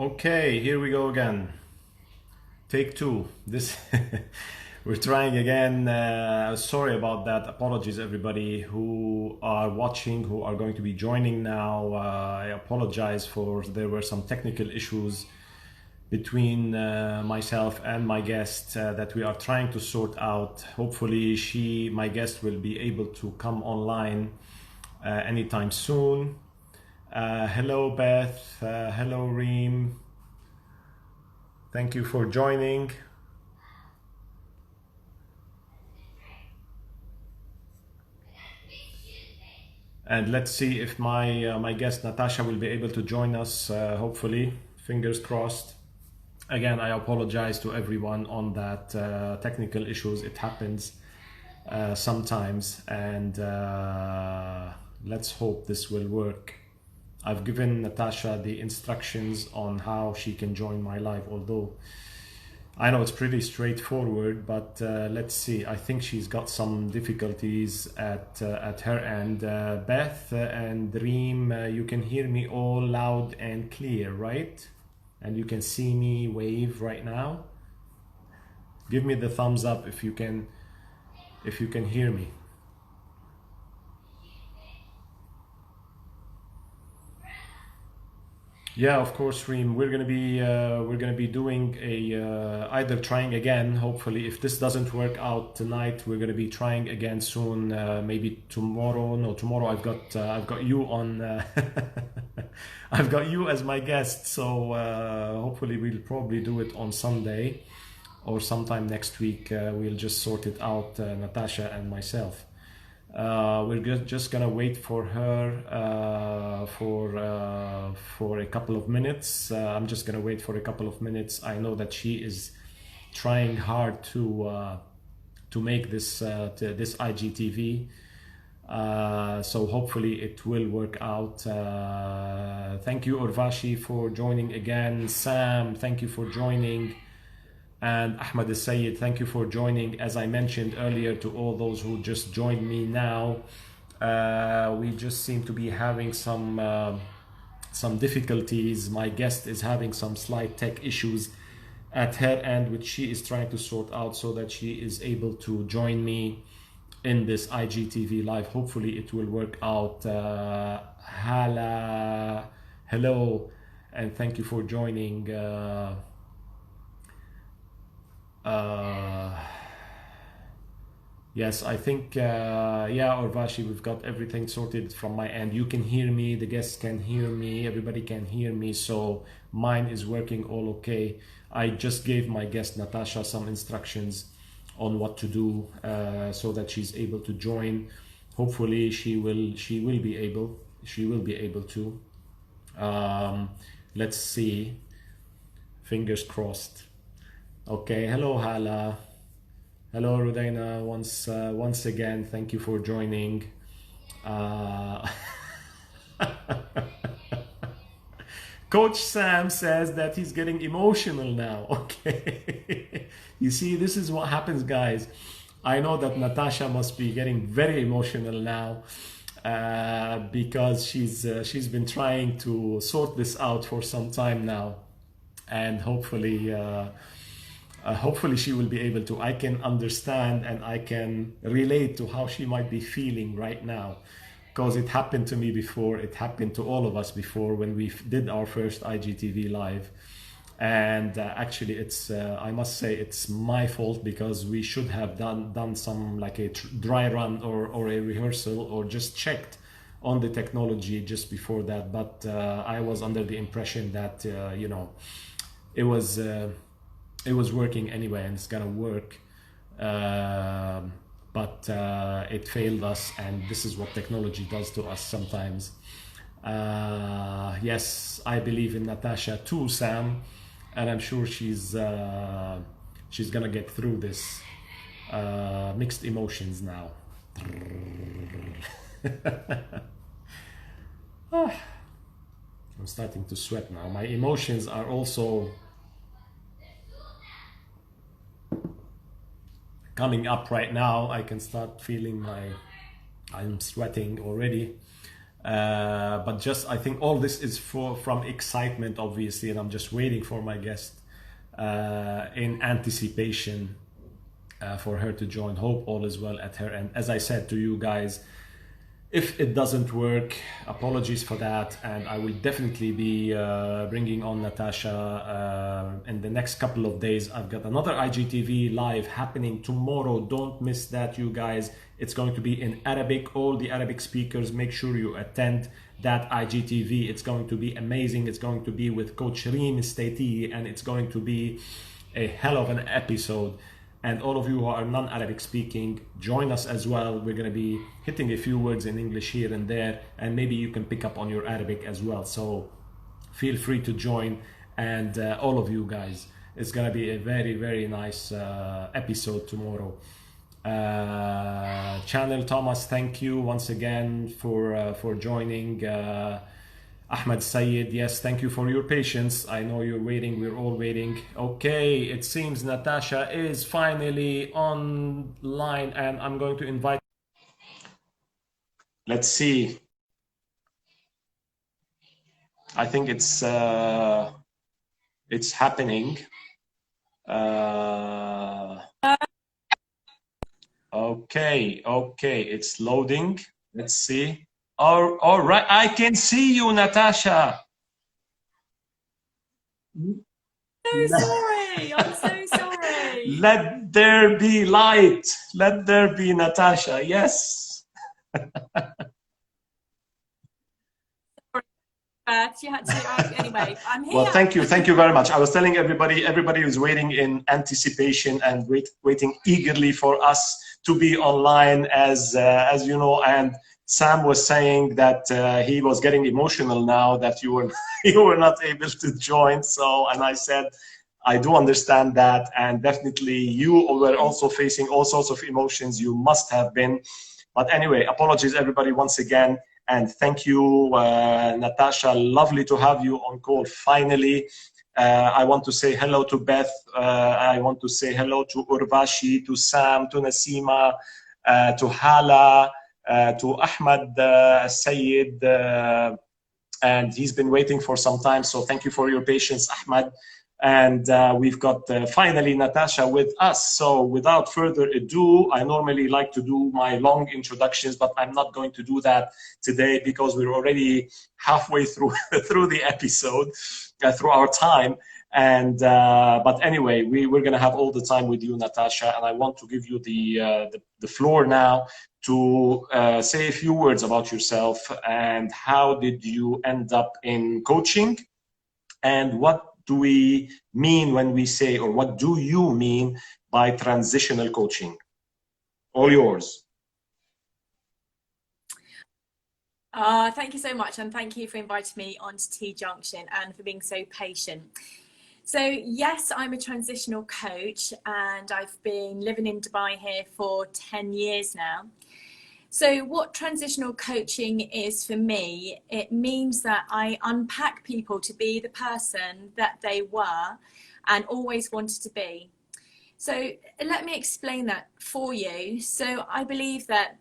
Okay, here we go again. Take two. This we're trying again. Sorry about that. Apologies, everybody who are watching, who are going to be joining now. I apologize for there were some technical issues between myself and my guest that we are trying to sort out. Hopefully, my guest, will be able to come online anytime soon. Hello, Beth. Hello, Reem. Thank you for joining. And let's see if my guest Natasha will be able to join us. Hopefully, fingers crossed. Again, I apologize to everyone on that technical issues. It happens sometimes, and let's hope this will work. I've given Natasha the instructions on how she can join my live, although I know it's pretty straightforward, but let's see. I think she's got some difficulties at her end. Beth and Reem, you can hear me all loud and clear, right? And you can see me wave right now. Give me the thumbs up if you can hear me. Yeah, of course, Reem. We're gonna be doing a either trying again. Hopefully, if this doesn't work out tonight, we're gonna be trying again soon. Maybe tomorrow. No, tomorrow I've got you on. I've got you as my guest. So hopefully we'll probably do it on Sunday or sometime next week. We'll just sort it out, Natasha and myself. We're just gonna wait for her for a couple of minutes. I'm just gonna wait for a couple of minutes. I know that she is trying hard to make this IGTV. So hopefully it will work out. Thank you, Urvashi, for joining again. Sam, thank you for joining. And Ahmad Al-Sayed, thank you for joining. As I mentioned earlier to all those who just joined me now, we just seem to be having some difficulties. My guest is having some slight tech issues at her end, which she is trying to sort out so that she is able to join me in this IGTV live. Hopefully it will work out. Hala, hello, and thank you for joining. Yes, I think yeah, Urvashi, we've got everything sorted from my end. You can hear me, the guests can hear me, everybody can hear me, so mine is working all okay. I just gave my guest Natasha some instructions on what to do so that she's able to join. Hopefully she will be able to. Let's see, fingers crossed. Okay, hello Hala, hello Rudaina, once again, thank you for joining. Coach Sam says that he's getting emotional now. Okay, you see, this is what happens, guys. I know that Natasha must be getting very emotional now because she's been trying to sort this out for some time now, and hopefully she will be able to. I can understand and I can relate to how she might be feeling right now, because it happened to me before. It happened to all of us before when we did our first IGTV live. And actually, it's I must say it's my fault, because we should have done some like a dry run or a rehearsal, or just checked on the technology just before that. But I was under the impression that you know, it was working anyway, and it's gonna work, but it failed us, and this is what technology does to us sometimes. Yes, I believe in Natasha too, Sam, and I'm sure she's gonna get through this. Mixed emotions now. I'm starting to sweat now. My emotions are also coming up right now. I can start feeling I'm sweating already. But just, I think all this is from excitement, obviously, and I'm just waiting for my guest in anticipation for her to join. Hope all is well at her end. As I said to you guys, if it doesn't work, apologies for that, and I will definitely be bringing on Natasha in the next couple of days. I've got another IGTV live happening tomorrow. Don't miss that, you guys. It's going to be in Arabic. All the Arabic speakers, make sure you attend that IGTV. It's going to be amazing. It's going to be with Coach Reem Statee, and it's going to be a hell of an episode. And all of you who are non-Arabic speaking, join us as well. We're going to be hitting a few words in English here and there, and maybe you can pick up on your Arabic as well. So feel free to join, and all of you guys. It's going to be a very, very nice episode tomorrow. Channel Thomas, thank you once again for joining. Ahmed Sayed, yes, thank you for your patience. I know you're waiting, we're all waiting. Okay, it seems Natasha is finally online, and I'm going to invite. Let's see. I think it's happening. Okay, it's loading. Let's see. All right, I can see you, Natasha. So sorry. I'm so sorry. Let there be light. Let there be Natasha. Yes. You had to, anyway, I'm here. Well, thank you very much. I was telling everybody was waiting in anticipation and waiting eagerly for us to be online, as you know. And Sam was saying that he was getting emotional now that you were not able to join. So, and I said, I do understand that, and definitely you were also facing all sorts of emotions. You must have been. But anyway, apologies everybody once again. And thank you, Natasha. Lovely to have you on call finally. I want to say hello to Beth. I want to say hello to Urvashi, to Sam, to Nasima, to Hala, to Ahmed Sayed. And he's been waiting for some time. So thank you for your patience, Ahmed. And we've got finally Natasha with us. So without further ado, I normally like to do my long introductions, but I'm not going to do that today because we're already halfway through through the episode, through our time. And but anyway, we're going to have all the time with you, Natasha, and I want to give you the floor now to say a few words about yourself and how did you end up in coaching, and what do we mean when we say, or what do you mean by transitional coaching? All yours. Thank you so much, and thank you for inviting me onto T Junction and for being so patient. So yes, I'm a transitional coach, and I've been living in Dubai here for 10 years now. So what transitional coaching is for me, it means that I unpack people to be the person that they were and always wanted to be. So let me explain that for you. So I believe that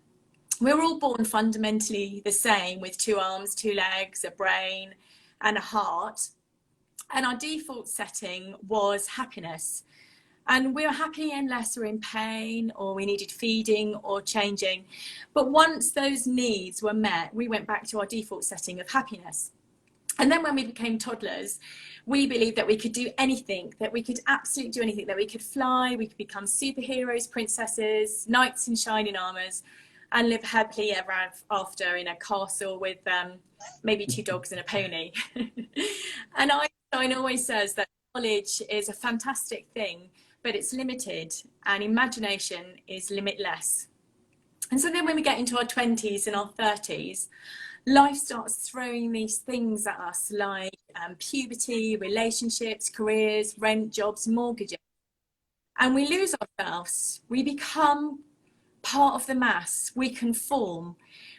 we're all born fundamentally the same, with 2 arms, 2 legs, a brain and a heart. And our default setting was happiness. And we were happy unless we were in pain or we needed feeding or changing. But once those needs were met, we went back to our default setting of happiness. And then when we became toddlers, we believed that we could do anything, that we could absolutely do anything, that we could fly, we could become superheroes, princesses, knights in shining armors, and live happily ever after in a castle with maybe 2 dogs and a pony. And Einstein always says that knowledge is a fantastic thing, but it's limited, and imagination is limitless. And so then when we get into our 20s and our 30s, life starts throwing these things at us like puberty, relationships, careers, rent, jobs, mortgages. And we lose ourselves. We become part of the mass. We conform.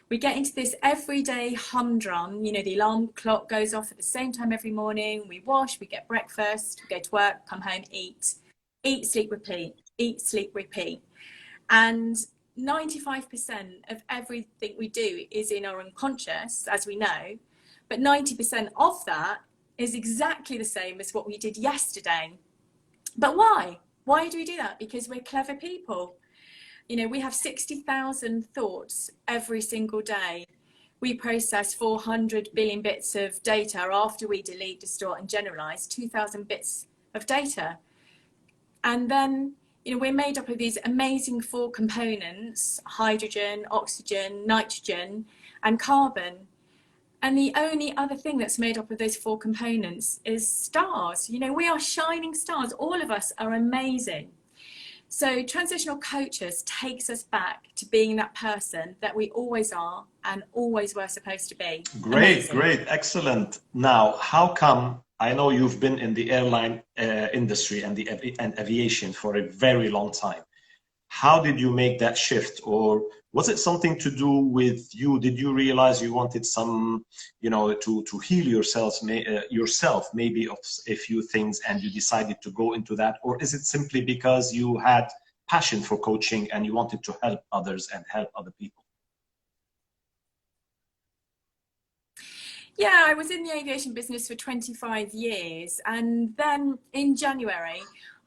We get into this everyday humdrum. You know, the alarm clock goes off at the same time every morning. We wash, we get breakfast, we go to work, come home, eat, sleep, repeat, eat, sleep, repeat. And 95% of everything we do is in our unconscious, as we know, but 90% of that is exactly the same as what we did yesterday. But why? Why do we do that? Because we're clever people. You know, we have 60,000 thoughts every single day. We process 400 billion bits of data after we delete, distort, and generalize 2,000 bits of data. And then, you know, we're made up of these amazing 4 components: hydrogen, oxygen, nitrogen, and carbon. And the only other thing that's made up of those 4 components is stars. You know, we are shining stars. All of us are amazing. So transitional coaches takes us back to being that person that we always are and always were supposed to be. Great, Amazing. great, excellent. Now, how come, I know you've been in the airline industry and aviation for a very long time. How did you make that shift, or was it something to do with you? Did you realize you wanted some, you know, to heal yourself, maybe of a few things, and you decided to go into that? Or is it simply because you had passion for coaching and you wanted to help others and help other people? Yeah, I was in the aviation business for 25 years. And then in January,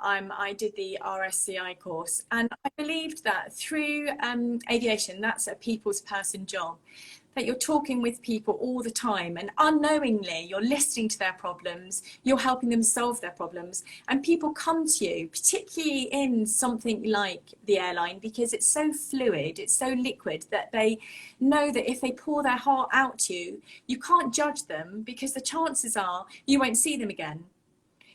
I did the RSCI course. And I believed that through aviation, that's a people's person job, that you're talking with people all the time, and unknowingly you're listening to their problems, you're helping them solve their problems, and people come to you, particularly in something like the airline, because it's so fluid, it's so liquid, that they know that if they pour their heart out to you, you can't judge them, because the chances are you won't see them again.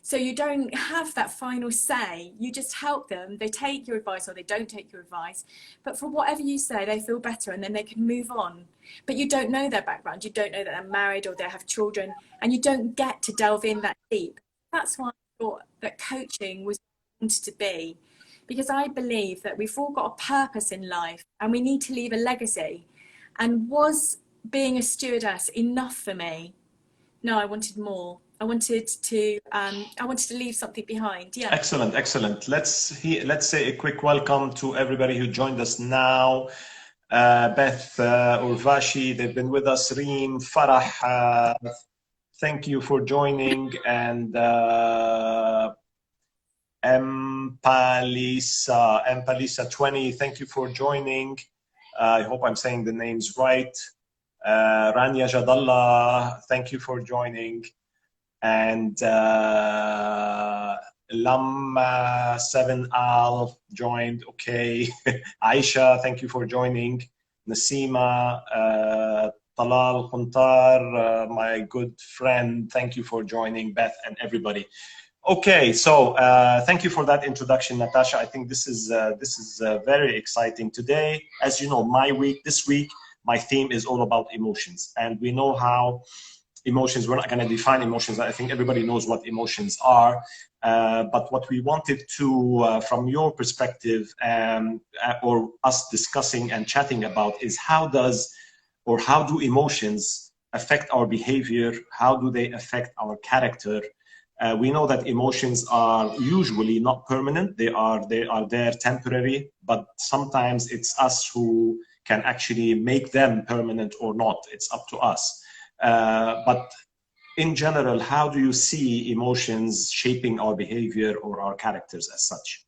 So you don't have that final say. You just help them. They take your advice or they don't take your advice. But for whatever you say, they feel better and then they can move on. But you don't know their background. You don't know that they're married or they have children, and you don't get to delve in that deep. That's why I thought that coaching was meant to be, because I believe that we've all got a purpose in life and we need to leave a legacy. And was being a stewardess enough for me? No, I wanted more. I wanted to leave something behind. Yeah. Excellent, excellent. Let's say a quick welcome to everybody who joined us now. Beth, Urvashi, they've been with us. Reem, Farah, thank you for joining. And Empalisa 20, thank you for joining. I hope I'm saying the names right. Rania Jadallah, thank you for joining. And Lam 7 Al joined. Okay. Aisha, thank you for joining. Nasima, Talal Khuntar, my good friend, thank you for joining. Beth and everybody. Okay, so thank you for that introduction, Natasha. I think this is very exciting today. As you know, this week, my theme is all about emotions, and we know how emotions, we're not going to define emotions. I think everybody knows what emotions are. But what we wanted to, from your perspective, or us discussing and chatting about, is how do emotions affect our behavior? How do they affect our character? We know that emotions are usually not permanent. They are there temporary, but sometimes it's us who can actually make them permanent or not. It's up to us. But in general, how do you see emotions shaping our behavior or our characters as such?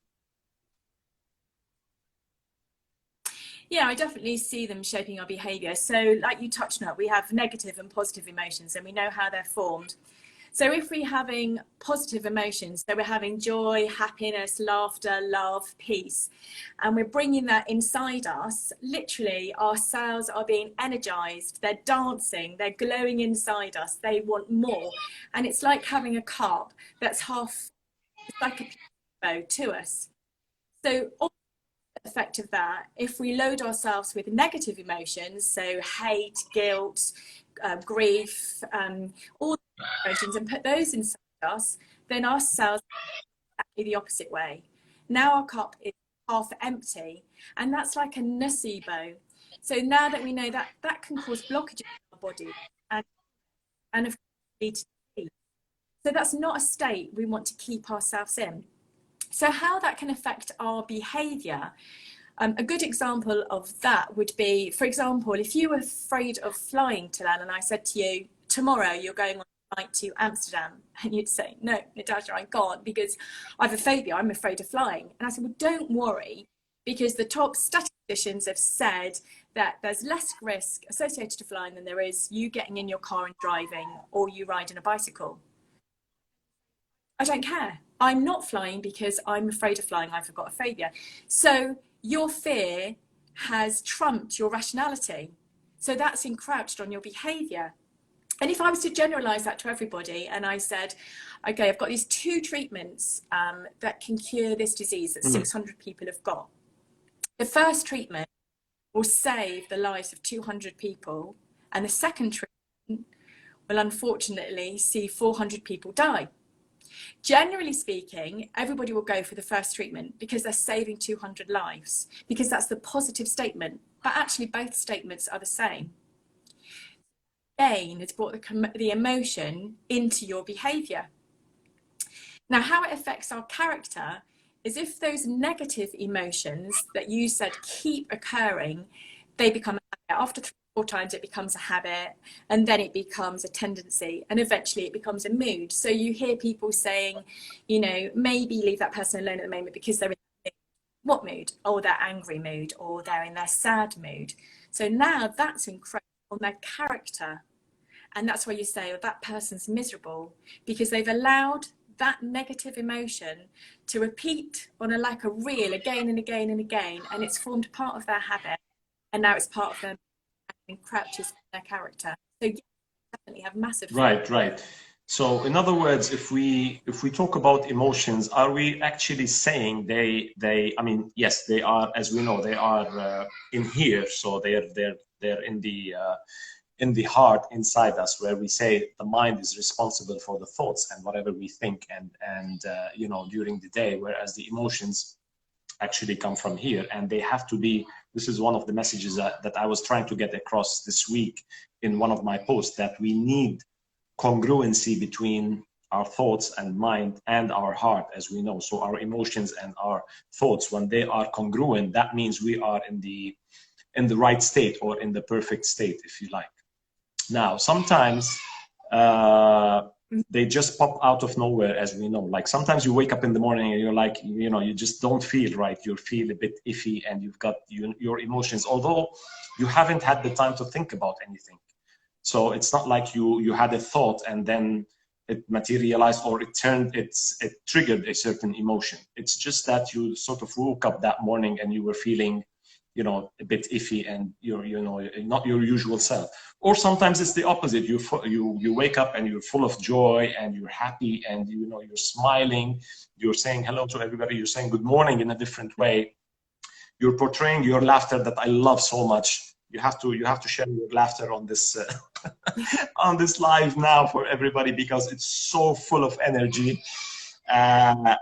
Yeah, I definitely see them shaping our behavior. So like you touched on, we have negative and positive emotions, and we know how they're formed. So if we're having positive emotions, so we're having joy, happiness, laughter, love, peace, and we're bringing that inside us, literally our cells are being energized, they're dancing, they're glowing inside us, they want more. And it's like having a cup that's it's like a placebo to us. So all the effect of that, if we load ourselves with negative emotions, so hate, guilt, grief, all emotions, and put those inside us, then our cells are exactly the opposite way. Now our cup is half empty, and that's like a nocebo. So now that we know that, that can cause blockages in our body and of course lead to disease. So that's not a state we want to keep ourselves in. So how that can affect our behavior, A good example of that would be, for example, if you were afraid of flying to land and I said to you, tomorrow you're going on a flight to Amsterdam, and you'd say, no, Natasha, I can't because I have a phobia, I'm afraid of flying. And I said, well, don't worry, because the top statisticians have said that there's less risk associated to flying than there is you getting in your car and driving or you riding a bicycle. I don't care. I'm not flying because I'm afraid of flying. I've got a phobia. So your fear has trumped your rationality. So that's encroached on your behavior. And if I was to generalize that to everybody and I said, okay, I've got these 2 treatments that can cure this disease that 600 people have got. The first treatment will save the lives of 200 people. And the second treatment will unfortunately see 400 people die. Generally speaking, everybody will go for the first treatment because they're saving 200 lives, because that's the positive statement. But actually, both statements are the same. Pain has brought the emotion into your behavior. Now, how it affects our character is if those negative emotions that you said keep occurring, they become a habit. After 3 or 4 times, it becomes a habit, and then it becomes a tendency, and eventually it becomes a mood. So you hear people saying, you know, maybe leave that person alone at the moment because they're in what mood? Oh, their angry mood, or they're in their sad mood. So now that's incredible on their character. And that's why you say, oh, that person's miserable, because they've allowed that negative emotion to repeat on like a reel again and again and again, and it's formed part of their habit, and now it's part of them and crouches their character. So yeah, definitely have massive. Right. So in other words, if we talk about emotions, are we actually saying they I mean, yes, they are, as we know, they are in here, so they're in the heart inside us, where we say the mind is responsible for the thoughts and whatever we think and you know, during the day, whereas the emotions actually come from here, and they have to be. This is one of the messages that I was trying to get across this week in one of my posts, that we need congruency between our thoughts and mind and our heart, as we know. So our emotions and our thoughts, when they are congruent, that means we are in the right state, or in the perfect state, if you like. Now, sometimes they just pop out of nowhere, as we know. Like sometimes you wake up in the morning and you're like, you know, you just don't feel right. You feel a bit iffy, and you've got your emotions, although you haven't had the time to think about anything. So it's not like you had a thought and then it materialized, or it triggered a certain emotion. It's just that you sort of woke up that morning and you were feeling, you know, a bit iffy, and you're, you know, not your usual self. Or sometimes it's the opposite. You wake up and you're full of joy and you're happy, and you know, you're smiling, you're saying hello to everybody, you're saying good morning in a different way, you're portraying your laughter that I love so much. You have to share your laughter on this on this live now for everybody, because it's so full of energy. By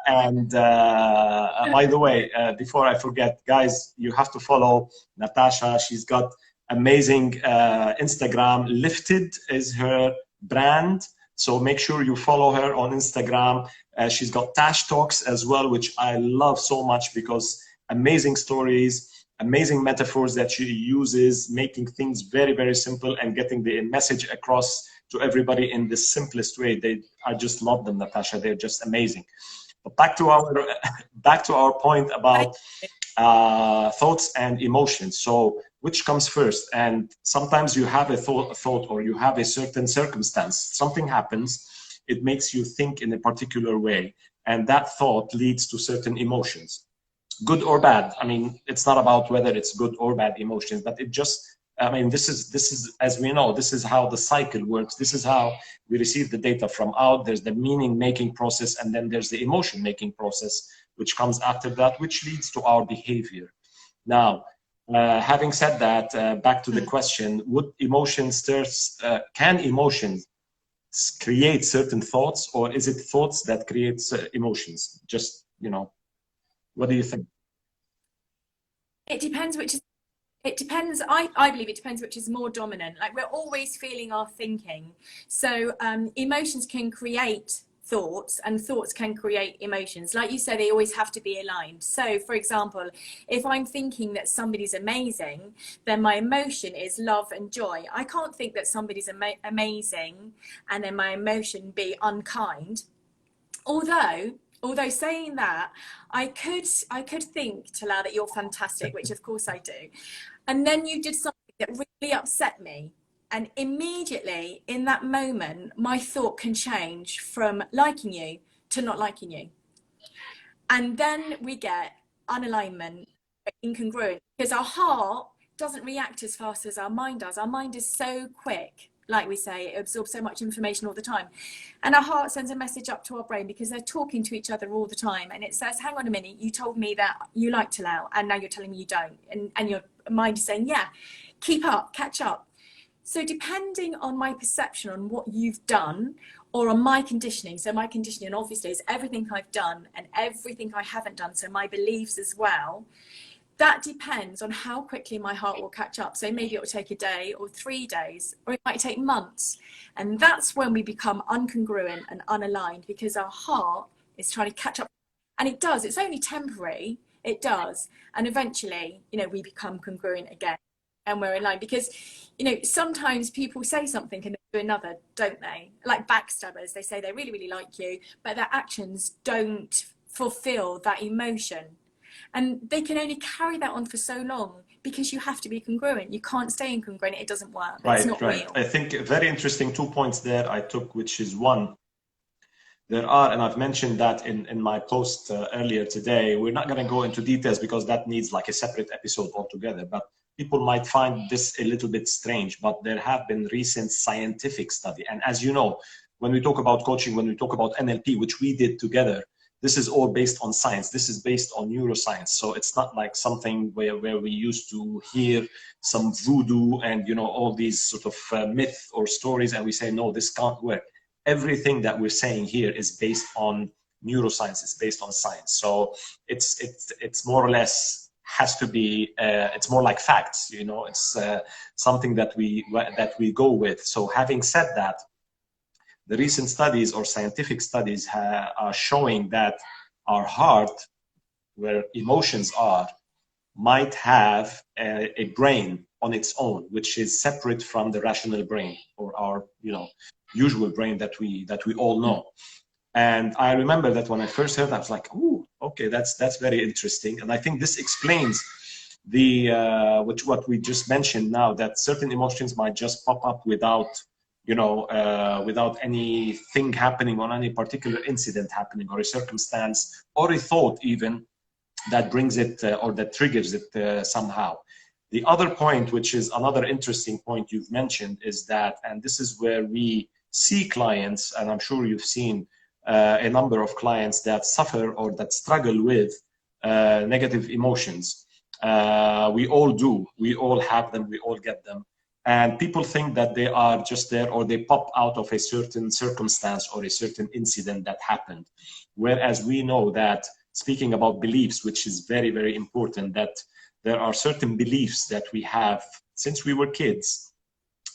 the way, before I forget, guys, you have to follow Natasha. She's got amazing Instagram. Lifted is her brand, so make sure you follow her on Instagram. She's got Tash Talks as well, which I love so much, because amazing stories, amazing metaphors that she uses, making things very, very simple and getting the message across to everybody in the simplest way. I just love them, Natasha. They're just amazing. But back to our point about thoughts and emotions. So which comes first? And sometimes you have a thought, or you have a certain circumstance. Something happens, it makes you think in a particular way, and that thought leads to certain emotions, good or bad. I mean, it's not about whether it's good or bad emotions, but it just, I mean, this is, as we know, this is how the cycle works. This is how we receive the data from out. There's the meaning making process, and then there's the emotion making process, which comes after that, which leads to our behavior. Now, having said that, back to the question, can emotions create certain thoughts, or is it thoughts that create emotions? Just, you know, what do you think? It depends I believe it depends which is more dominant. Like, we're always feeling our thinking. So emotions can create thoughts, and thoughts can create emotions. Like you said, they always have to be aligned. So for example, if I'm thinking that somebody's amazing, then my emotion is love and joy. I can't think that somebody's amazing and then my emotion be unkind. Although saying that, I could think to allow that you're fantastic, which of course I do, and then you did something that really upset me, and immediately in that moment my thought can change from liking you to not liking you, and then we get unalignment, incongruent, because our heart doesn't react as fast as our mind does. Our mind is so quick, like we say, it absorbs so much information all the time, and our heart sends a message up to our brain because they're talking to each other all the time, and it says, hang on a minute, you told me that you like to allow and now you're telling me you don't, and your mind is saying, yeah, keep up, catch up. So depending on my perception on what you've done, or on my conditioning, so my conditioning obviously is everything I've done and everything I haven't done, so my beliefs as well, that depends on how quickly my heart will catch up. So maybe it will take a day or 3 days, or it might take months. And that's when we become incongruent and unaligned, because our heart is trying to catch up. And it does, it's only temporary, it does. And eventually, you know, we become congruent again and we're in line. Because, you know, sometimes people say something and they do another, don't they? Like backstabbers, they say they really, really like you, but their actions don't fulfill that emotion. And they can only carry that on for so long, because you have to be congruent. You can't stay incongruent. It doesn't work. It's not real. I think very interesting 2 points there I took, which is one, there are, and I've mentioned that in my post earlier today, we're not going to go into details because that needs like a separate episode altogether, but people might find this a little bit strange, but there have been recent scientific study. And as you know, when we talk about coaching, when we talk about NLP, which we did together, this is all based on science. This is based on neuroscience. So it's not like something where we used to hear some voodoo and, you know, all these sort of myth or stories, and we say, no, this can't work. Everything that we're saying here is based on neuroscience. It's based on science. So it's more or less has to be, it's more like facts, you know, it's something that we go with. So having said that, the recent studies or scientific studies are showing that our heart, where emotions are, might have a brain on its own, which is separate from the rational brain, or our, you know, usual brain that we all know. And I remember that when I first heard that, I was like, "Ooh, okay, that's very interesting." And I think this explains the what we just mentioned now, that certain emotions might just pop up without, you know, without anything happening, or any particular incident happening, or a circumstance, or a thought even that brings it or that triggers it somehow. The other point, which is another interesting point you've mentioned, is that, and this is where we see clients, and I'm sure you've seen a number of clients that suffer or that struggle with negative emotions. We all do. We all have them. We all get them. And people think that they are just there, or they pop out of a certain circumstance or a certain incident that happened. Whereas we know that, speaking about beliefs, which is very, very important, that there are certain beliefs that we have since we were kids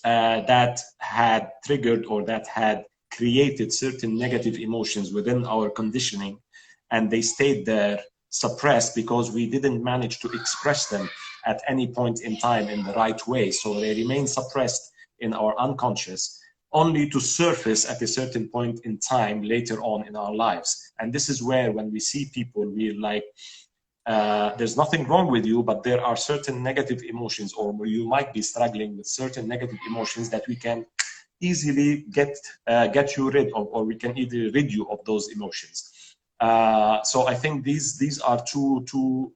that had triggered or that had created certain negative emotions within our conditioning, and they stayed there suppressed because we didn't manage to express them at any point in time in the right way. So they remain suppressed in our unconscious, only to surface at a certain point in time later on in our lives. And this is where, when we see people, we're like, there's nothing wrong with you, but there are certain negative emotions, or you might be struggling with certain negative emotions that we can easily get you rid of, or we can either rid you of those emotions. So I think these are two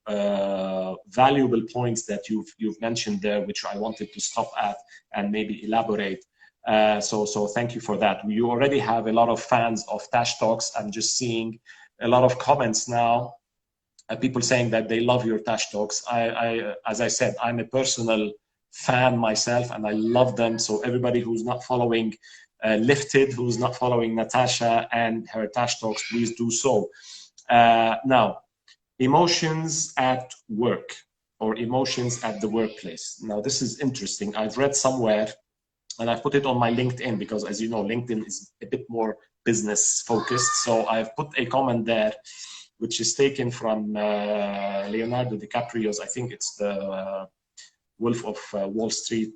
valuable points that you've mentioned there, which I wanted to stop at and maybe elaborate. So thank you for that. You already have a lot of fans of Tash Talks. I'm just seeing a lot of comments now. People saying that they love your Tash Talks. As I said, I'm a personal fan myself, and I love them. So everybody who's not following Lifted, who's not following Natasha and her Tash Talks, please do so. Now, emotions at work, or emotions at the workplace. Now, this is interesting. I've read somewhere and I've put it on my LinkedIn because, as you know, LinkedIn is a bit more business focused. So I've put a comment there, which is taken from Leonardo DiCaprio's, I think it's the Wolf of Wall Street,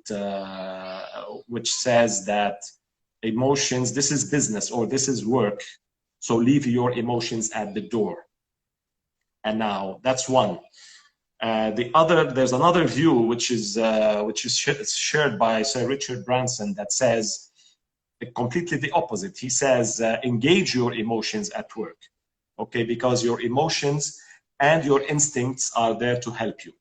which says that emotions, this is business or this is work. So leave your emotions at the door. And now that's one. There's another view which is shared by Sir Richard Branson that says completely the opposite. He says engage your emotions at work, okay, because your emotions and your instincts are there to help you.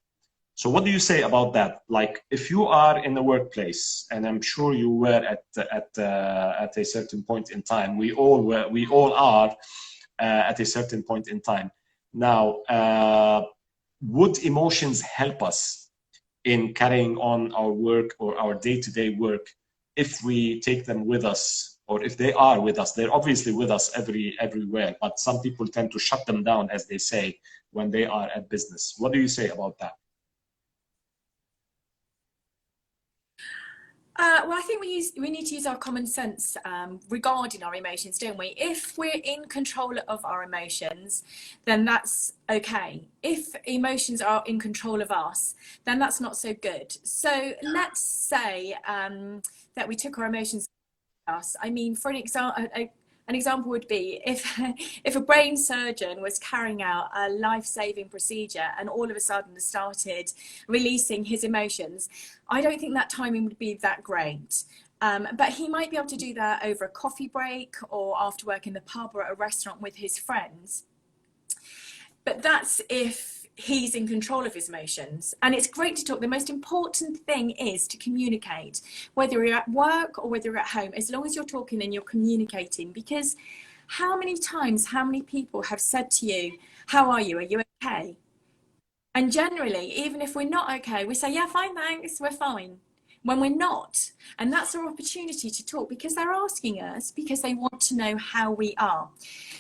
So what do you say about that? Like, if you are in the workplace, and I'm sure you were at a certain point in time, we all are at a certain point in time. Now, would emotions help us in carrying on our work or our day-to-day work if we take them with us, or if they are with us? They're obviously with us everywhere, but some people tend to shut them down, as they say, when they are at business. What do you say about that? Well, I think we need to use our common sense regarding our emotions, don't we? If we're in control of our emotions, then that's okay. If emotions are in control of us, then that's not so good. So let's say that we took our emotions with us. I mean, for an example would be if a brain surgeon was carrying out a life-saving procedure and all of a sudden started releasing his emotions. I don't think that timing would be that great. But he might be able to do that over a coffee break or after work in the pub or at a restaurant with his friends. But that's if he's in control of his emotions. And it's great to talk. The most important thing is to communicate, whether you're at work or whether you're at home, as long as you're talking and you're communicating. Because how many times, how many people have said to you, how are you? Are you okay? And generally, even if we're not okay, we say, yeah, fine, thanks, we're fine. When we're not. And that's our opportunity to talk, because they're asking us, because they want to know how we are.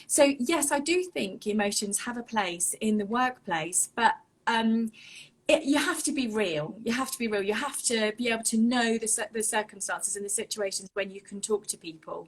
So yes, I do think emotions have a place in the workplace, but you have to be real. You have to be real. You have to be able to know the circumstances and the situations when you can talk to people.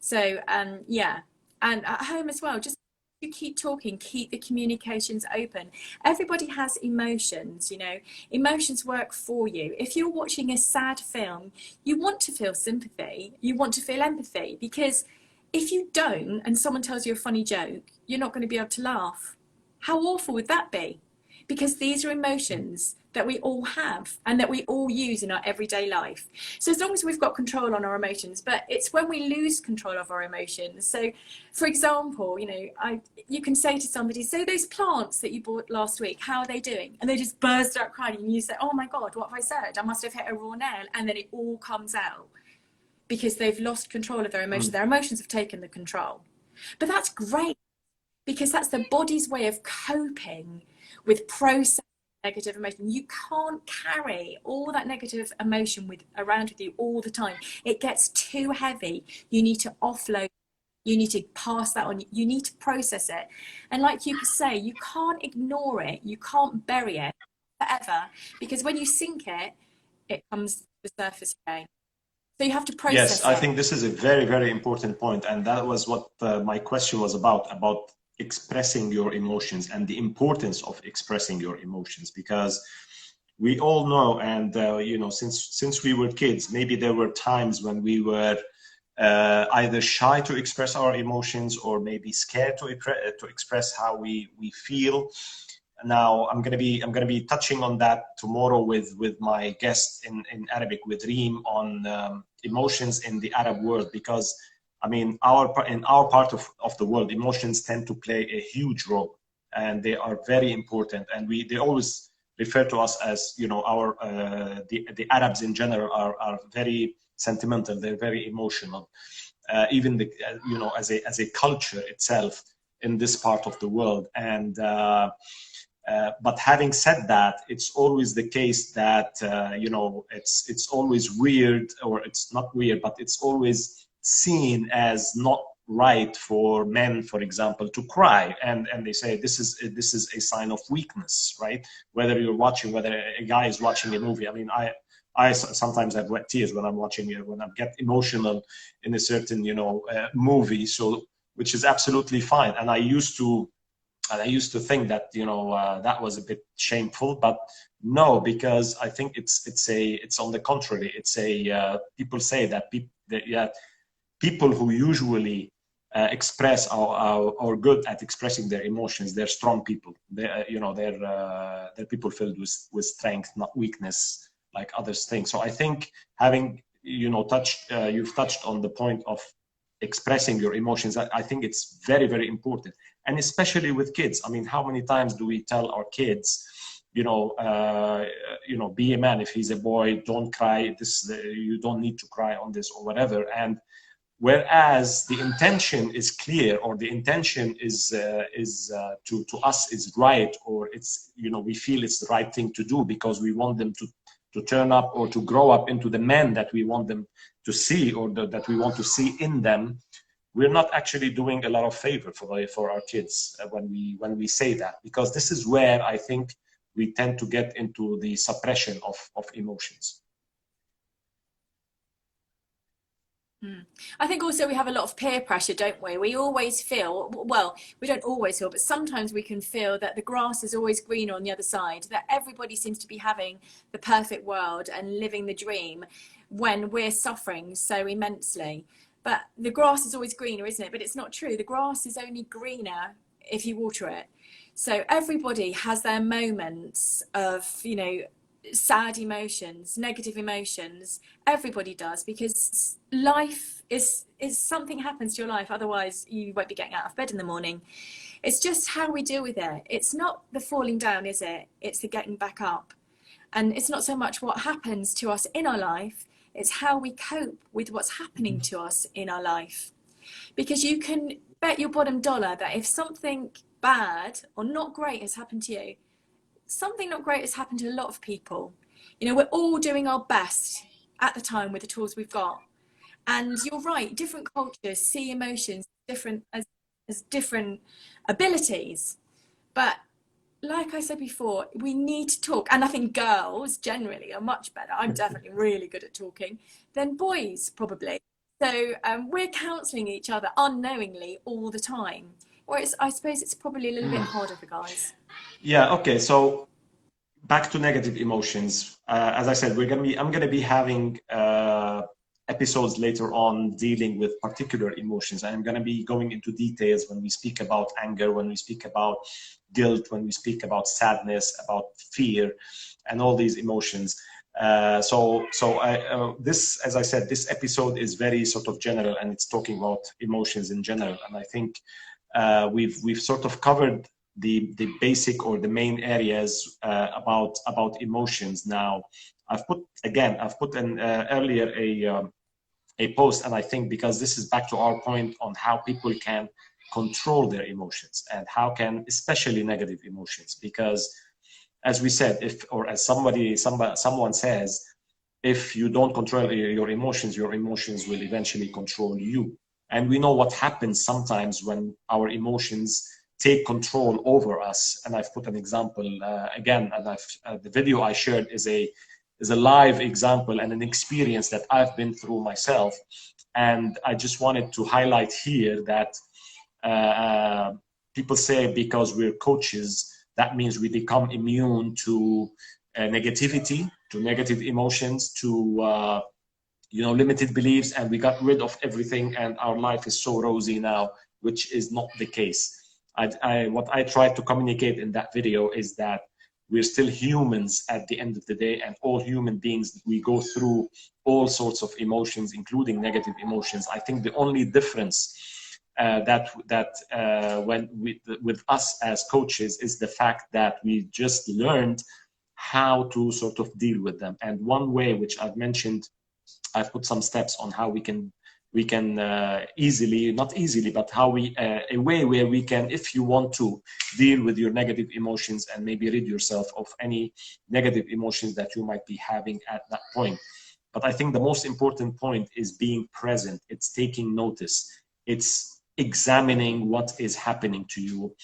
So yeah, and at home as well, just you keep talking, keep the communications open. Everybody has emotions, you know, emotions work for you. If you're watching a sad film, you want to feel sympathy, you want to feel empathy, because if you don't and someone tells you a funny joke, you're not going to be able to laugh. How awful would that be? Because these are emotions that we all have and that we all use in our everyday life. So as long as we've got control on our emotions, but it's when we lose control of our emotions. So for example, you know, you can say to somebody, so those plants that you bought last week, how are they doing? And they just burst out crying and you say, oh my God, what have I said? I must have hit a raw nail. And then it all comes out because they've lost control of their emotions. Their emotions have taken the control. But that's great, because that's the body's way of coping with processing negative emotion. You can't carry all that negative emotion around with you all the time. It gets too heavy. You need to offload. You need to pass that on. You need to process it. And like you say, you can't ignore it. You can't bury it forever, because when you sink it, it comes to the surface again. So you have to process Yes, I it. think this is a very, very important point. And that was what my question was about expressing your emotions and the importance of expressing your emotions, because we all know, and you know, since we were kids, maybe there were times when we were either shy to express our emotions or maybe scared to express how we feel. Now I'm gonna be touching on that tomorrow with my guest in Arabic, with Reem, on emotions in the Arab world, because I mean, in our part of the world, emotions tend to play a huge role, and they are very important. And they always refer to us as, you know, the Arabs in general are very sentimental. They're very emotional. Even you know, as a culture itself in this part of the world. And but having said that, it's always the case that you know, it's always weird, or it's not weird, but it's always seen as not right for men, for example, to cry, and they say this is a sign of weakness, right? Whether a guy is watching a movie, I mean, sometimes have wet tears when I'm watching it, when I get emotional in a certain, movie. So, which is absolutely fine. And I used to think that, that was a bit shameful, but no, because I think it's on the contrary. People say that people who usually express are good at expressing their emotions. They're strong people. They're people filled with strength, not weakness, like others think. So I think having you've touched on the point of expressing your emotions. I think it's very, very important, and especially with kids. I mean, how many times do we tell our kids, be a man if he's a boy, don't cry. You don't need to cry on this or whatever. And whereas the intention is clear, or the intention is to us is right, or it's we feel it's the right thing to do because we want them to turn up or to grow up into the men that we want them to see, or that we want to see in them. We're not actually doing a lot of favor for our kids when we say that, because this is where I think we tend to get into the suppression of emotions. I think also we have a lot of peer pressure, don't we? We always feel, well, we don't always feel, but sometimes we can feel that the grass is always greener on the other side, that everybody seems to be having the perfect world and living the dream when we're suffering so immensely. But the grass is always greener, isn't it? But it's not true. The grass is only greener if you water it. So everybody has their moments of, sad emotions, negative emotions. Everybody does, because life is something happens to your life. Otherwise, you won't be getting out of bed in the morning. It's just how we deal with it. It's not the falling down, is it? It's the getting back up. And it's not so much what happens to us in our life. It's how we cope with what's happening to us in our life. Because you can bet your bottom dollar that if something bad or not great has happened to you, something not great has happened to a lot of people. We're all doing our best at the time with the tools we've got. And you're right, different cultures see emotions different as different abilities. But like I said before, we need to talk. And I think girls generally are much better. I'm definitely really good at talking than boys, probably. So we're counselling each other unknowingly all the time. Whereas I suppose it's probably a little bit harder for guys. Yeah. Okay. So back to negative emotions. As I said, I'm gonna be having episodes later on dealing with particular emotions. I'm gonna be going into details when we speak about anger, when we speak about guilt, when we speak about sadness, about fear, and all these emotions. This, as I said, this episode is very sort of general, and it's talking about emotions in general. And I think we've sort of covered the basic or the main areas about emotions. Now, I've put an earlier a post, and I think because this is back to our point on how people can control their emotions, and how can, especially negative emotions, because as we said, as someone says, if you don't control your emotions will eventually control you. And we know what happens sometimes when our emotions take control over us. And I've put an example again, and the video I shared is a live example and an experience that I've been through myself. And I just wanted to highlight here that people say because we're coaches, that means we become immune to negativity, to negative emotions, to limited beliefs, and we got rid of everything and our life is so rosy now, which is not the case. What I tried to communicate in that video is that we're still humans at the end of the day, and all human beings, we go through all sorts of emotions, including negative emotions. I think the only difference with us as coaches is the fact that we just learned how to sort of deal with them. And one way, which I've mentioned, I've put some steps on how we can easily, not easily, but how a way where we can, if you want to, deal with your negative emotions and maybe rid yourself of any negative emotions that you might be having at that point. But I think the most important point is being present. It's taking notice. It's examining what is happening to you.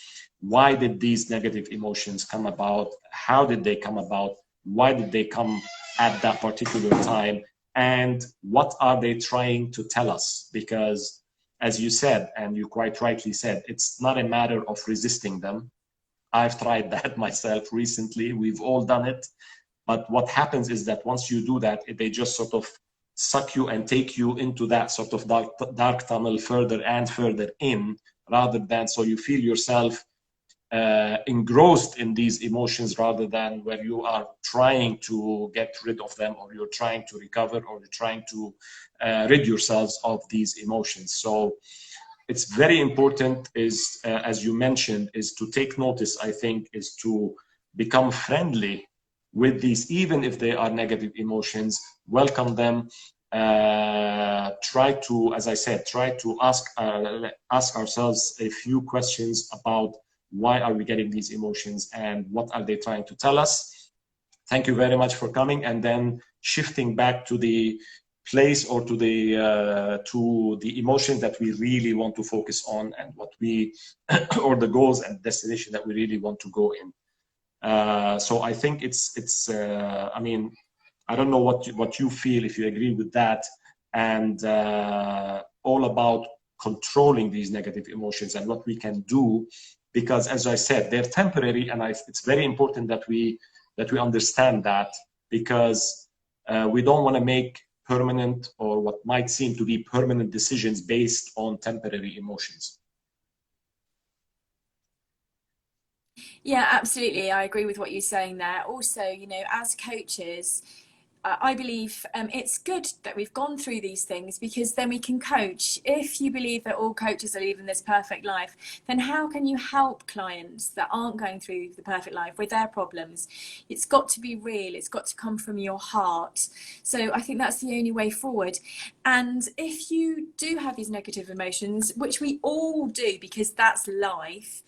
Why did these negative emotions come about? How did they come about? why did they come at that particular time, and what are they trying to tell us? Because as you said, and you quite rightly said, it's not a matter of resisting them. I've tried that myself recently. We've all done it. But what happens is that once you do that, they just sort of suck you and take you into that sort of dark tunnel further and further in, rather than so you feel yourself engrossed in these emotions, rather than where you are trying to get rid of them, or you're trying to recover, or you're trying to rid yourselves of these emotions. So it's very important, is as you mentioned, is to take notice, I think, is to become friendly with these, even if they are negative emotions. Welcome them. Try to, as I said, try to ask ourselves a few questions about why are we getting these emotions and what are they trying to tell us. Thank you very much for coming. And then shifting back to the place, or to the emotions that we really want to focus on, and what we or the goals and destination that we really want to go in. So I think it's I mean, I don't know what you feel, if you agree with that, and all about controlling these negative emotions and what we can do, because as I said, they're temporary, and it's very important that we understand that, because we don't want to make permanent, or what might seem to be permanent, decisions based on temporary emotions. Yeah, absolutely. I agree with what you're saying there. Also, you know, as coaches, I believe it's good that we've gone through these things, because then we can coach. If you believe that all coaches are living this perfect life, then how can you help clients that aren't going through the perfect life with their problems? It's got to be real. It's got to come from your heart. So I think that's the only way forward. And if you do have these negative emotions, which we all do, because that's life,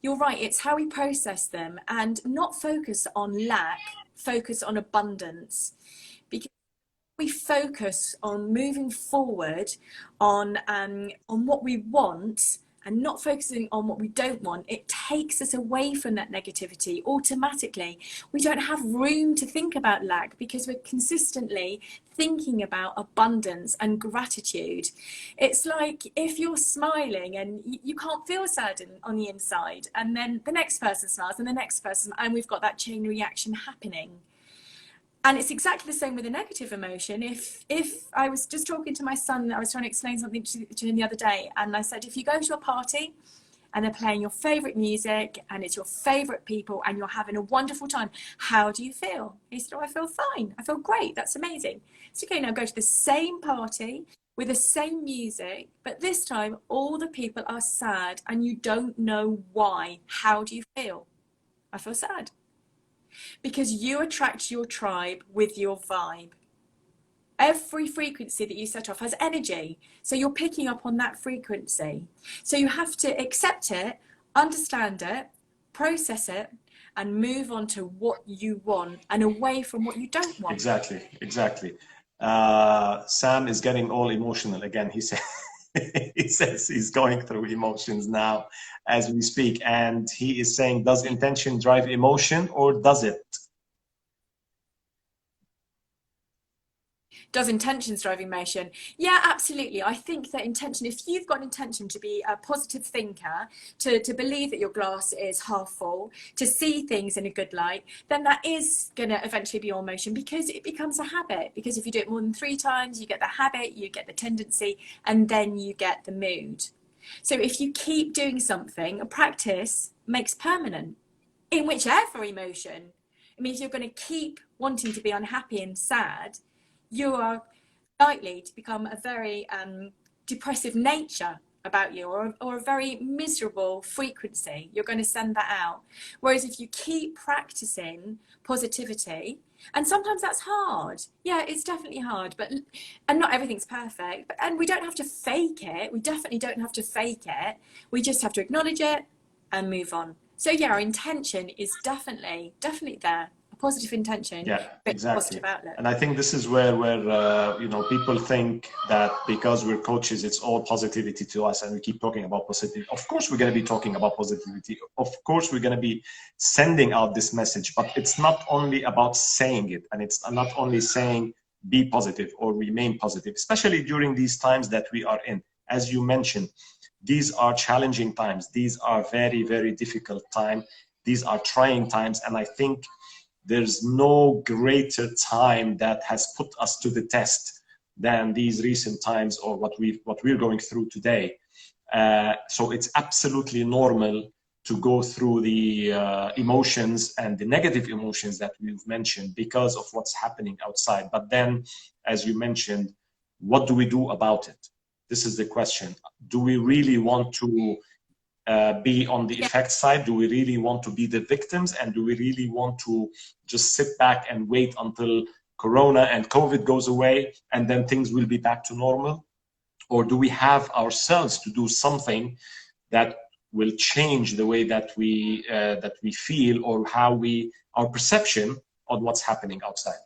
you're right, it's how we process them, and not focus on lack, focus on abundance. Because we focus on moving forward on what we want, and not focusing on what we don't want, it takes us away from that negativity automatically. We don't have room to think about lack, because we're consistently thinking about abundance and gratitude. It's like if you're smiling and you can't feel sad on the inside, and then the next person smiles and the next person, and we've got that chain reaction happening. And it's exactly the same with a negative emotion. If I was just talking to my son, I was trying to explain something to him the other day, and I said, if you go to a party and they're playing your favorite music and it's your favorite people and you're having a wonderful time, how do you feel? He said, oh, I feel fine. I feel great. That's amazing. So, okay, now go to the same party with the same music, but this time all the people are sad and you don't know why. How do you feel? I feel sad. Because you attract your tribe with your vibe. Every frequency that you set off has energy. So you're picking up on that frequency. So you have to accept it, understand it, process it, and move on to what you want and away from what you don't want. Exactly. Sam is getting all emotional again. He said, he says he's going through emotions now as we speak, and he is saying, does intention drive emotion, or does it? Does intentions drive emotion? Yeah, absolutely. I think that intention, if you've got an intention to be a positive thinker, to believe that your glass is half full, to see things in a good light, then that is going to eventually be your emotion, because it becomes a habit. Because if you do it more than 3 times, you get the habit, you get the tendency, and then you get the mood. So if you keep doing something, a practice makes permanent in whichever emotion. I mean, if you're going to keep wanting to be unhappy and sad, you are likely to become a very depressive nature about you, or a very miserable frequency. You're going to send that out. Whereas if you keep practicing positivity, and sometimes that's hard. Yeah, it's definitely hard, and not everything's perfect. And we don't have to fake it. We definitely don't have to fake it. We just have to acknowledge it and move on. So yeah, our intention is definitely there. positive intention, Yeah, but exactly. positive outlook. And I think this is where you know, people think that because we're coaches, it's all positivity to us, and we keep talking about positivity. Of course, we're going to be talking about positivity. Of course, we're going to be sending out this message, but it's not only about saying it, and it's not only saying be positive or remain positive, especially during these times that we are in. As you mentioned, these are challenging times. These are very, very difficult times. These are trying times, and I think there's no greater time that has put us to the test than these recent times, or what we're going through today. So it's absolutely normal to go through the emotions and the negative emotions that we've mentioned because of what's happening outside. But then, as you mentioned, what do we do about it? This is the question. Do we really want to be on the effect side? Do we really want to be the victims? And do we really want to just sit back and wait until Corona and COVID goes away and then things will be back to normal? Or do we have ourselves to do something that will change the way that we feel, or how our perception of what's happening outside?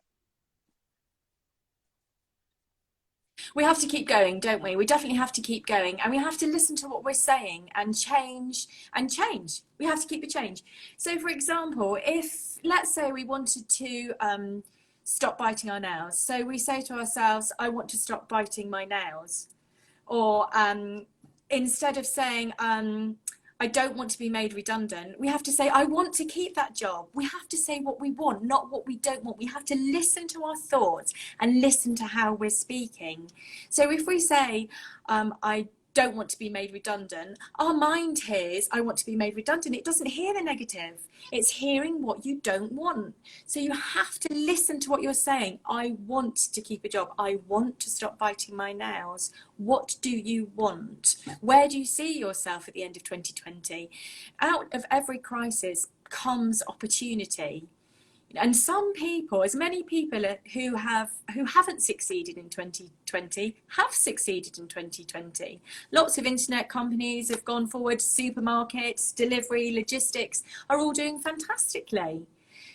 We have to keep going, don't we? We definitely have to keep going, and we have to listen to what we're saying and change and change. We have to keep the change. So for example, if let's say we wanted to stop biting our nails, so we say to ourselves, I want to stop biting my nails. Or instead of saying, I don't want to be made redundant, we have to say, I want to keep that job. We have to say what we want, not what we don't want. We have to listen to our thoughts and listen to how we're speaking. So if we say, I don't want to be made redundant, our mind hears, I want to be made redundant. It doesn't hear the negative. It's hearing what you don't want. So you have to listen to what you're saying. I want to keep a job. I want to stop biting my nails. What do you want? Where do you see yourself at the end of 2020? Out of every crisis comes opportunity. And some people, as many people who haven't succeeded in 2020, have succeeded in 2020. Lots of internet companies have gone forward, supermarkets, delivery, logistics are all doing fantastically.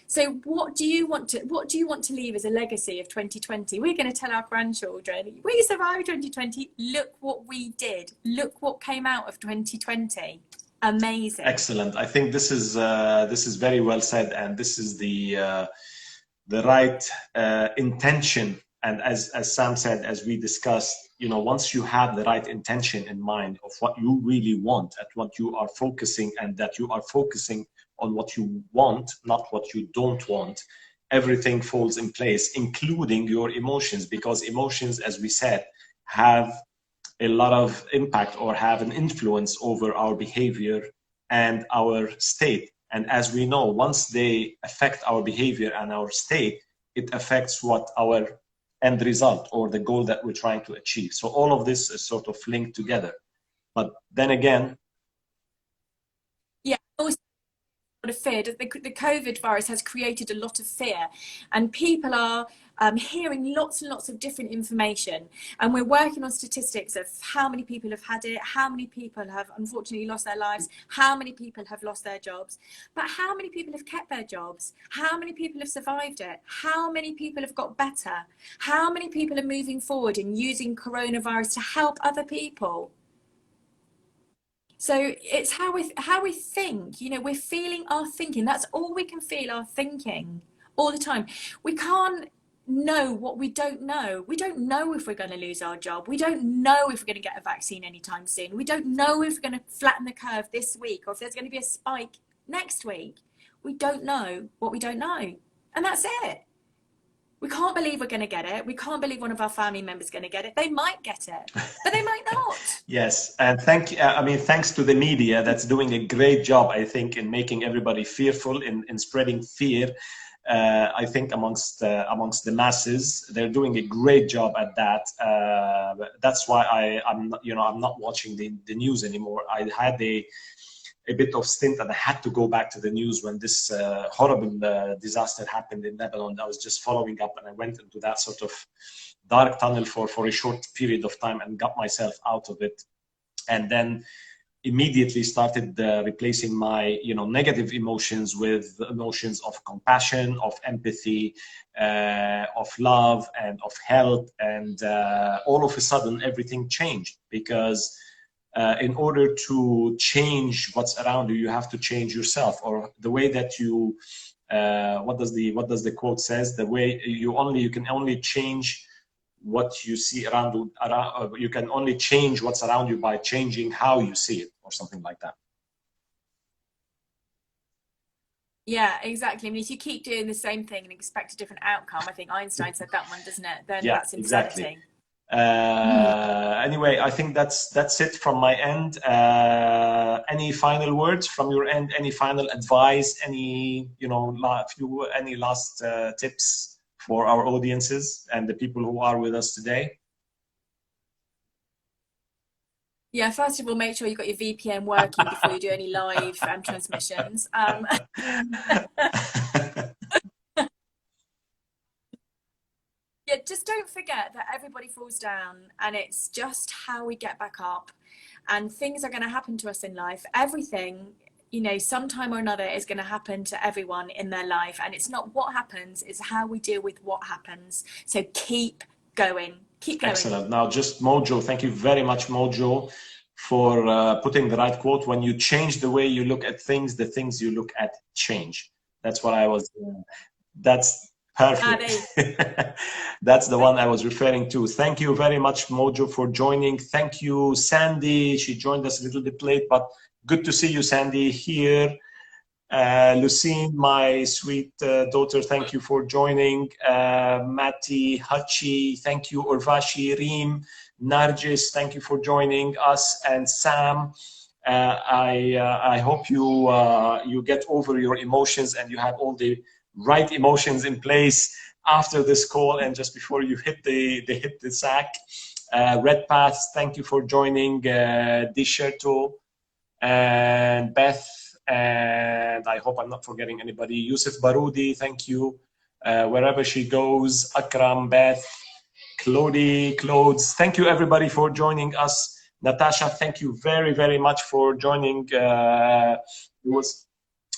So what do you want to leave as a legacy of 2020? We're going to tell our grandchildren, we survived 2020. Look what we did. Look what came out of 2020. Amazing. Excellent. I think this is very well said, and this is the right intention. And as Sam said, as we discussed, you know, once you have the right intention in mind of what you really want, at what you are focusing, and that you are focusing on what you want, not what you don't want, everything falls in place, including your emotions, because emotions, as we said, have a lot of impact or have an influence over our behavior and our state. And as we know, once they affect our behavior and our state, it affects what our end result or the goal that we're trying to achieve. So all of this is sort of linked together. But then again, yeah, also a lot of fear. The COVID virus has created a lot of fear, and people are hearing lots and lots of different information, and we're working on statistics of how many people have had it, how many people have unfortunately lost their lives, how many people have lost their jobs, but how many people have kept their jobs, how many people have survived it, how many people have got better, how many people are moving forward and using coronavirus to help other people. So it's how we think, you know, we're feeling our thinking. That's all we can feel, our thinking all the time. We can't know what we don't know. We don't know if we're going to lose our job. We don't know if we're going to get a vaccine anytime soon. We don't know if we're going to flatten the curve this week, or if there's going to be a spike next week. We don't know what we don't know. And that's it. We can't believe we're going to get it. We can't believe one of our family members is going to get it. They might get it, but they might not. Yes, and thanks to the media that's doing a great job, I think, in making everybody fearful, in spreading fear. I think amongst the masses, they're doing a great job at that. That's why I'm not watching the news anymore. I had a bit of stint, and I had to go back to the news when this horrible disaster happened in Lebanon. I was just following up, and I went into that sort of dark tunnel for a short period of time and got myself out of it. And then immediately started replacing my, negative emotions with emotions of compassion, of empathy, of love, and of health. And all of a sudden, everything changed, because in order to change what's around you, you have to change yourself, or the way that you. What does the quote says? The way you can only change what you see around you can only change what's around you by changing how you see it, or something like that. Yeah, exactly. I mean, if you keep doing the same thing and expect a different outcome, I think Einstein said that one, doesn't it? Then that's insanity. Exactly. Anyway, I think that's it from my end. Any final words from your end? Any final advice? Any any last tips for our audiences and the people who are with us today? Yeah, first of all, make sure you've got your VPN working before you do any live transmissions. Yeah, just don't forget that everybody falls down, and it's just how we get back up, and things are going to happen to us in life. Everything, sometime or another is going to happen to everyone in their life, and it's not what happens, it's how we deal with what happens. So keep going. Keep going. Excellent. Now, just Mojo, thank you very much, Mojo, for putting the right quote. When you change the way you look at things, the things you look at change. That's what I was. That's perfect. That's the one I was referring to. Thank you very much, Mojo, for joining. Thank you, Sandy. She joined us a little bit late, but good to see you, Sandy, here. Lucine, my sweet daughter, thank you for joining. Matti, Hachi, thank you. Urvashi, Reem, Nargis, thank you for joining us. And Sam, I hope you get over your emotions and you have all the right emotions in place after this call and just before you hit the sack. Red Path, thank you for joining. Disherto and Beth. And I hope I'm not forgetting anybody. Yusuf Barudi, thank you. Wherever she goes, Akram, Beth, Clothes. Thank you, everybody, for joining us. Natasha, thank you very, very much for joining. It was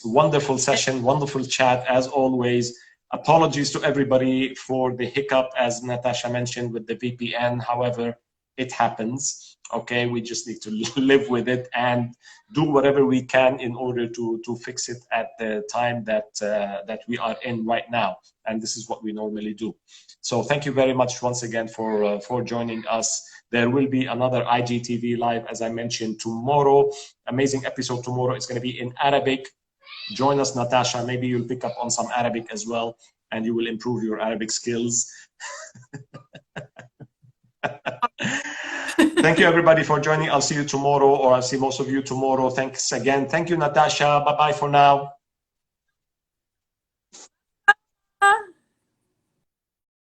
a wonderful session, wonderful chat, as always. Apologies to everybody for the hiccup, as Natasha mentioned, with the VPN. However, it happens. Okay, we just need to live with it and do whatever we can in order to fix it at the time that we are in right now. And this is what we normally do. So thank you very much once again for joining us. There will be another IGTV live, as I mentioned, tomorrow. Amazing episode tomorrow. It's going to be in Arabic. Join us, Natasha. Maybe you'll pick up on some Arabic as well, and you will improve your Arabic skills. Thank you, everybody, for joining. I'll see you tomorrow, or I'll see most of you tomorrow. Thanks again. Thank you, Natasha. Bye-bye for now.